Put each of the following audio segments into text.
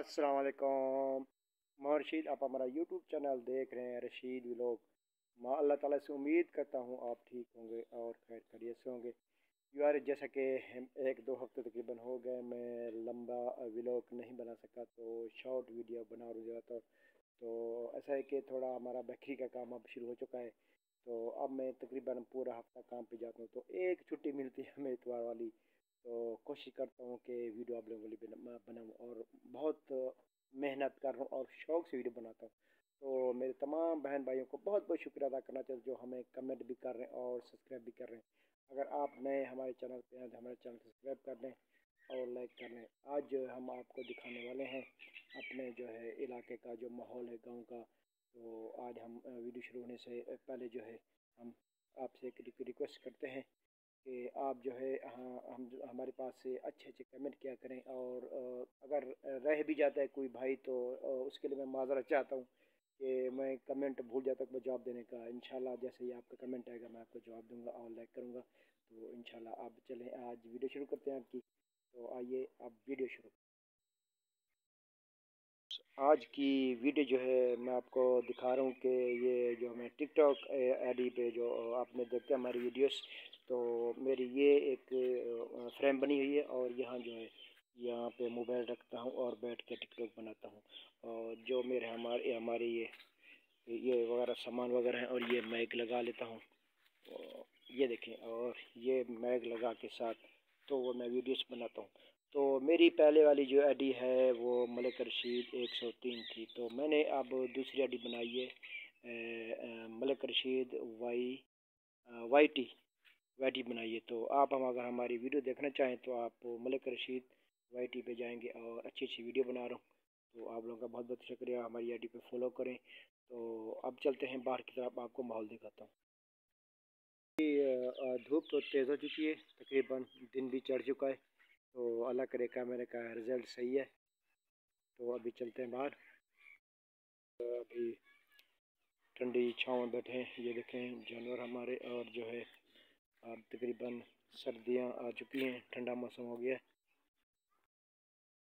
अस्सलाम वालेकुम। मैं रशीद, आप हमारा यूट्यूब चैनल देख रहे हैं रशीद व्लॉग। मैं अल्लाह ताला से उम्मीद करता हूँ आप ठीक होंगे और खैर खैरियत से होंगे यार। जैसा कि एक दो हफ्ते तकरीबन हो गए मैं लंबा व्लॉग नहीं बना सका, तो शॉर्ट वीडियो बना रहा था। तो ऐसा है कि थोड़ा हमारा बेकरी का काम अब शुरू हो चुका है, तो अब मैं तकरीबन पूरा हफ्ता काम पे जाता हूँ, तो एक छुट्टी मिलती है हमें इतवार वाली। तो कोशिश करता हूँ कि वीडियो आप लोगों के लिए बनाऊँ, और बहुत मेहनत कर रहा हूँ और शौक़ से वीडियो बनाता हूँ। तो मेरे तमाम बहन भाइयों को बहुत बहुत शुक्रिया अदा करना चाहिए जो हमें कमेंट भी कर रहे हैं और सब्सक्राइब भी कर रहे हैं। अगर आप नए हमारे चैनल पे हैं तो हमारे चैनल सब्सक्राइब कर लें और लाइक कर लें। आज हम आपको दिखाने वाले हैं अपने जो है इलाके का जो माहौल है गांव का। तो आज हम वीडियो शुरू होने से पहले जो है हम आपसे एक रिक्वेस्ट करते हैं कि आप जो है हम हमारे पास से अच्छे अच्छे कमेंट किया करें, और अगर रह भी जाता है कोई भाई तो उसके लिए मैं माज़रत चाहता हूँ कि मैं कमेंट भूल जाता हूँ जवाब देने का। इंशाल्लाह जैसे ही आपका कमेंट आएगा मैं आपको जवाब दूंगा और लाइक करूँगा। तो इंशाल्लाह आप चलें आज वीडियो शुरू करते हैं आपकी। तो आइए अब वीडियो शुरू। आज की वीडियो जो है मैं आपको दिखा रहा हूँ कि ये जो मैं टिकटॉक आईडी पे जो आपने देखते हैं हमारी वीडियोस, तो मेरी ये एक फ्रेम बनी हुई है, और यहाँ जो है यहाँ पे मोबाइल रखता हूँ और बैठ के टिकटॉक बनाता हूँ। और जो मेरे हमारे ये वगैरह सामान वगैरह हैं, और ये मैक लगा लेता हूँ। ये देखें, और ये मैग लगा के साथ तो वो मैं वीडियोस बनाता हूँ। तो मेरी पहले वाली जो आईडी है वो मलिक रशीद 103 थी, तो मैंने अब दूसरी आईडी बनाई है मलिक रशीद वाई टी बनाई है। तो आप हम अगर हमारी वीडियो देखना चाहें तो आप मलिक रशीद वाई टी पे जाएंगे, और अच्छी अच्छी वीडियो बना रहा हूँ। तो आप लोगों का बहुत बहुत शुक्रिया, हमारी आईडी पे फॉलो करें। तो अब चलते हैं बाहर की तरफ, आपको माहौल दिखाता हूँ। धूप तो तेज़ हो चुकी है, तकरीबन दिन भी चढ़ चुका है। तो अल्लाह करे कैमरे का रिज़ल्ट सही है। तो अभी चलते हैं बाहर। अभी ठंडी छाँव में बैठे हैं, ये देखें जानवर हमारे। और जो है अब तकरीबन सर्दियाँ आ चुकी हैं, ठंडा मौसम हो गया है।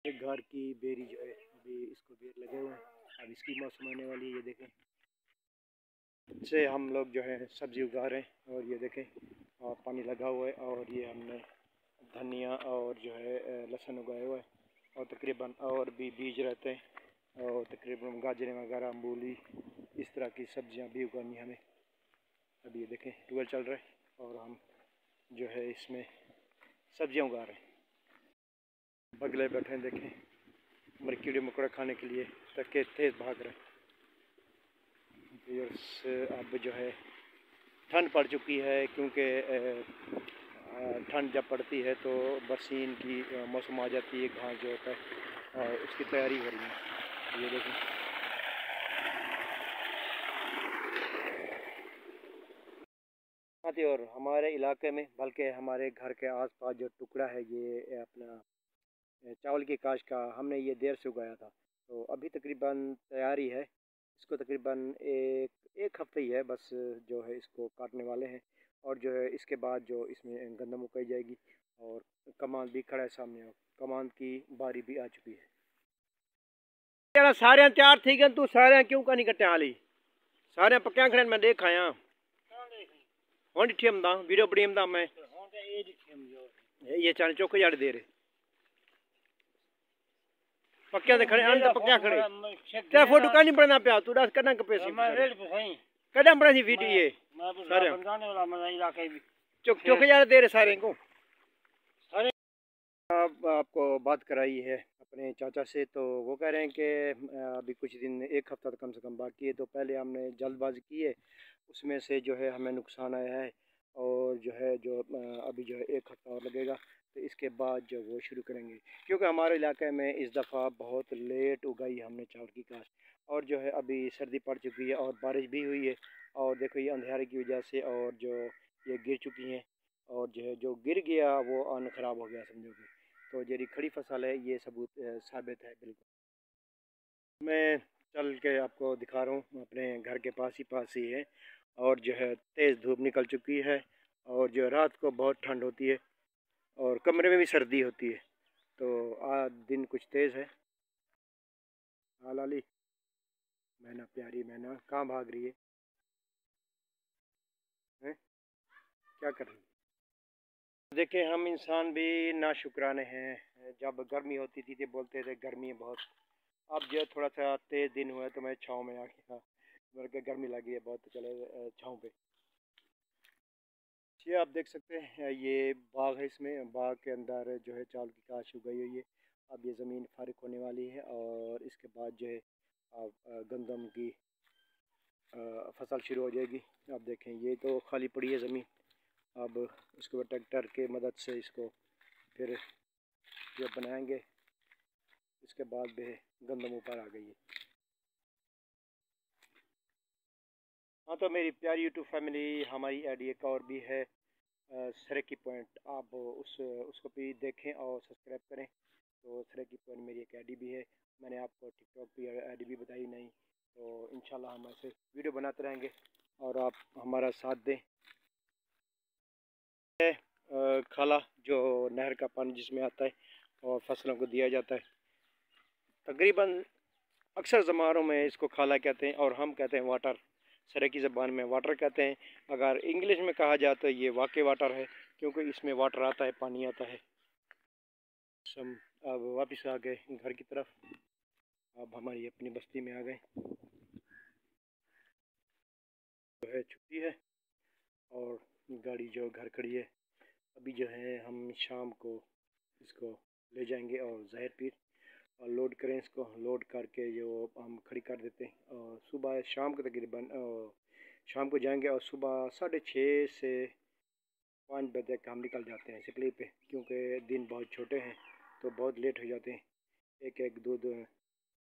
घर की बेरी जो है अभी इसको बेर लगे हुए हैं, अब इसकी मौसम आने वाली है। ये देखें से हम लोग जो है सब्ज़ी उगा रहे हैं, और ये देखें और पानी लगा हुआ है, और ये हमने धनिया और जो है लहसुन उगाया हुआ है, और तकरीबन और भी बीज रहते हैं, और तकरीबन गाजरें वगैरह मूली इस तरह की सब्जियां भी उगानी हमें। अभी ये देखें ट्यूबवेल चल रहा है और हम जो है इसमें सब्जियां उगा रहे हैं। बगले बैठे हैं, देखें हमारे कीड़े मकोड़े खाने के लिए ताकि तेज़ भाग रहे हैं। अब जो है ठंड पड़ चुकी है, क्योंकि ठंड जब पड़ती है तो बरसीन की मौसम आ जाती है, घास जो होता है और उसकी तैयारी हो रही है। ये देखें और हमारे इलाके में बल्कि हमारे घर के आसपास जो टुकड़ा है ये अपना चावल की काश्त का, हमने ये देर से उगाया था। तो अभी तकरीबन तैयारी है, इसको तकरीबन एक हफ्ते ही है बस जो है इसको काटने वाले हैं। और जो है इसके बाद जो इसमें गंदम उगाई जाएगी, और कमान भी खड़ा है सामने, और कमान की बारी भी आ चुकी है। यार सारे तैयार थी गए, तू सारे क्यों का नहीं कटे हाली सारे पक्या खड़े मैं देख आया हूँ डिठी हमदा वीडियो बड़ी हमदा मैं ये चाल चौक यार दे रहे पक्या ते खड़े अंत पक्या खड़े ते फोटो का नहीं बनना पिया तू दस कदा कपे सी कदा बना सी वीडियो ये सारे चौक चौक यार दे रहे सारे को। अब आपको बात कराई है अपने चाचा से, तो वो कह रहे हैं कि अभी कुछ दिन एक हफ्ता तो कम से कम बाकी है, तो पहले हमने जल्दबाजी की है, उसमें से जो है हमें नुकसान आया है। और जो है अभी जो है एक हफ्ता और लगेगा, तो इसके बाद जो वो शुरू करेंगे, क्योंकि हमारे इलाके में इस दफ़ा बहुत लेट उगाई हमने चावल की काश्त। और जो है अभी सर्दी पड़ चुकी है और बारिश भी हुई है, और देखो ये अंधेरे की वजह से और जो ये गिर चुकी हैं, और जो है जो गिर गया वो अन्न ख़राब हो गया समझोगे। तो जेरी खड़ी फसल है ये सबूत साबित है बिल्कुल। मैं चल के आपको दिखा रहा हूँ, अपने घर के पास ही है, और जो है तेज़ धूप निकल चुकी है, और जो रात को बहुत ठंड होती है और कमरे में भी सर्दी होती है। तो आज दिन कुछ तेज़ है। हाँ लाली, मैना प्यारी मैना कहाँ भाग रही है? क्या कर रही है? देखिए हम इंसान भी ना शुक्राने हैं। जब गर्मी होती थी तो बोलते थे गर्मी है बहुत। अब जो थोड़ा सा तेज दिन हुआ है तो मैं छाँव में आ गया, बल्कि गर्मी लगी है बहुत, तो चले छाँव पे। ये आप देख सकते हैं, ये बाग है, इसमें बाग के अंदर जो है चावल की काश उगाई हुई है। अब ये ज़मीन फारिग होने वाली है और इसके बाद जो है गंदम की फसल शुरू हो जाएगी। आप देखें ये तो खाली पड़ी है ज़मीन। अब इसके बाद ट्रैक्टर के मदद से इसको फिर जो बनाएंगे, इसके बाद भी गंदम ऊपर आ गई है। हाँ तो मेरी प्यारी यूट्यूब फैमिली, हमारी आईडी एक और भी है सरेकी पॉइंट, आप उसको भी देखें और सब्सक्राइब करें। तो सरेकी पॉइंट मेरी एक आईडी भी है। मैंने आपको टिकटॉक की आईडी भी बताई नहीं, तो इंशाल्लाह हम ऐसे वीडियो बनाते रहेंगे और आप हमारा साथ दें। खाला जो नहर का पानी जिसमें आता है और फसलों को दिया जाता है, तकरीबन अक्सर ज़मानों में इसको खाला कहते हैं और हम कहते हैं वाटर। सरेकी ज़बान में वाटर कहते हैं। अगर इंग्लिश में कहा जाए तो ये वाकई वाटर है, क्योंकि इसमें वाटर आता है, पानी आता है। हम अब वापस आ गए घर की तरफ। अब हमारी अपनी बस्ती में आ गए, जो है छुट्टी है और गाड़ी जो घर खड़ी है। अभी जो है हम शाम को इसको ले जाएंगे और ज़ाहिर पीर और लोड करें, इसको लोड करके जो हम खड़ी कर देते हैं और सुबह शाम को तकरीबन शाम को जाएंगे और सुबह 6:30 से 5 बजे तक हम निकल जाते हैं सिपली पे, क्योंकि दिन बहुत छोटे हैं तो बहुत लेट हो जाते हैं। एक एक दो दो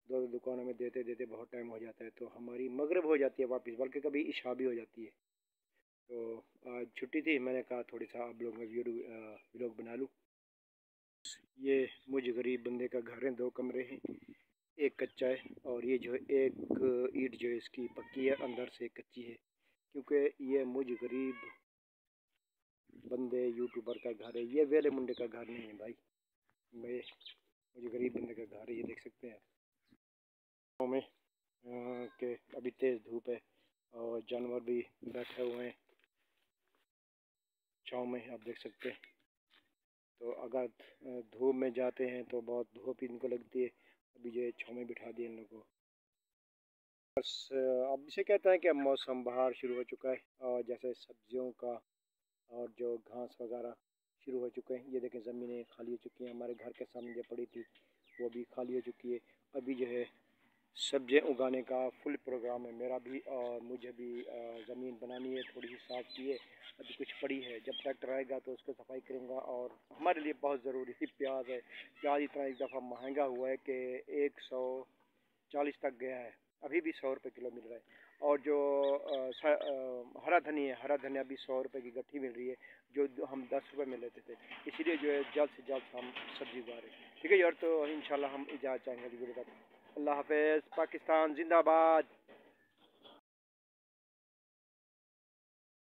दो दो दुकानों में देते देते बहुत टाइम हो जाता है, तो हमारी मगरिब हो जाती है वापस, बल्कि कभी इशा भी हो जाती है। तो आज छुट्टी थी, मैंने कहा थोड़ी सा आप लोग में व्लॉग बना लूँ। ये मुझ गरीब बंदे का घर है, 2 कमरे हैं, एक कच्चा है और ये जो है एक ईंट जो है इसकी पक्की है, अंदर से कच्ची है, क्योंकि ये मुझ गरीब बंदे यूट्यूबर का घर है। ये वेले मुंडे का घर नहीं है भाई, मैं मुझे गरीब बंदे का घर है। ये देख सकते हैं गाँव में कि अभी तेज़ धूप है और जानवर भी बैठे हुए हैं छाँव में, आप देख सकते हैं। तो अगर धूप में जाते हैं तो बहुत धूप इनको लगती है। अभी जो है छाँव में बिठा दिए इन लोगों को। बस अब इसे कहते हैं कि मौसम बहार शुरू हो चुका है और जैसे सब्जियों का और जो घास वगैरह शुरू हो चुके हैं। ये देखें ज़मीनें खाली हो चुकी हैं, हमारे घर के सामने जो पड़ी थी वो भी खाली हो चुकी है। अभी जो है सब्जियां उगाने का फुल प्रोग्राम है मेरा भी, और मुझे भी ज़मीन बनानी है, थोड़ी सी साफ़ की है, अभी कुछ पड़ी है। जब ट्रैक्टर आएगा तो उसको सफाई करूँगा। और हमारे लिए बहुत ज़रूरी ही प्याज है। प्याज इतना एक दफ़ा महंगा हुआ है कि 140 तक गया है, अभी भी 100 रुपये किलो मिल रहा है। और जो हरा धनिया है, हरा धनिया भी 100 रुपये की गट्ठी मिल रही है, जो हम 10 रुपये में लेते थे। इसीलिए जो है जल्द से जल्द हम सब्ज़ी उगा रहे हैं। ठीक है यार, तो इंशाल्लाह हम इजाज़त चाहेंगे वीडियो तक। अल्लाह हाफ़िज़। पाकिस्तान जिंदाबाद।